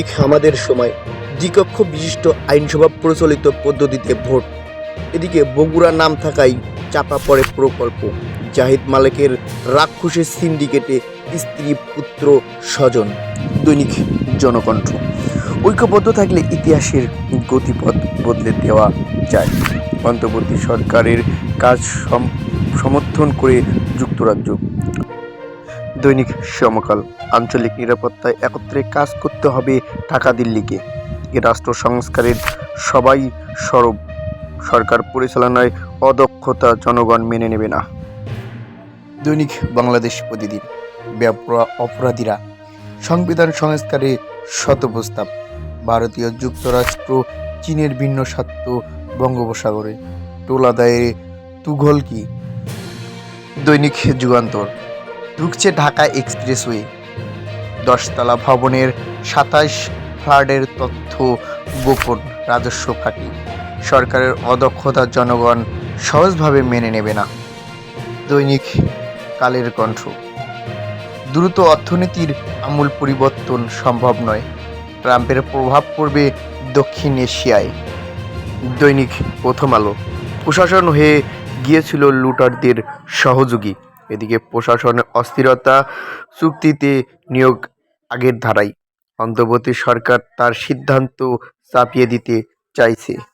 আমাদের সময় দ্বিকক্ষ বিশিষ্ট আইনসভা প্রচলিত পদ্ধতিতে ভোট। এদিকে বগুড়া নাম থাকায় চাপা পড়ে প্রকল্প। জাহিদ মালেকের রাক্ষসের সিন্ডিকেটে স্ত্রী পুত্র স্বজন। দৈনিক জনকণ্ঠ। ঐক্যবদ্ধ থাকলে ইতিহাসের গতিপথ বদলে দেওয়া যায়। অন্তর্বর্তী সরকারের কাজ সমর্থন করে যুক্তরাজ্য। দৈনিক সমকাল। আঞ্চলিক নিরাপত্তায় একত্রে কাজ করতে হবে ঢাকা দিল্লিকে। এ রাষ্ট্র সংস্কারের সবাই সরব। সরকার পরিচালনায় অদক্ষতা জনগণ মেনে নেবে না। দৈনিক বাংলাদেশ প্রতিদিন। বেপরোয়া অপরাধীরা সংবিধান সংস্কারে শত প্রস্তাব। ভারতীয় যুক্তরাষ্ট্র চীনের ভিন্ন স্বার্থ বঙ্গোপসাগরে টোল আদায়ে তুঘল কি। দৈনিক যুগান্তর। ঢুকছে ঢাকা এক্সপ্রেসওয়ে। 10তলা ভবনের 27 ফ্ল্যাটের তথ্য গোপন, রাজস্ব ফাঁকি। সরকারের অদক্ষতা জনগণ সহজভাবে মেনে নেবে না। দৈনিক কালের কণ্ঠ। দ্রুত অর্থনীতির আমূল পরিবর্তন সম্ভব নয়। ট্রাম্পের প্রভাব পড়বে দক্ষিণ এশিয়ায়। দৈনিক প্রথম আলো। প্রশাসন হয়ে গিয়েছিল লুটারদের সহযোগী। এদিকে প্রশাসনের অস্থিরতা, চুক্তিতে নিয়োগ আগের ধারায়। অন্তর্বর্তী সরকার তার সিদ্ধান্ত চাপিয়ে দিতে চাইছে।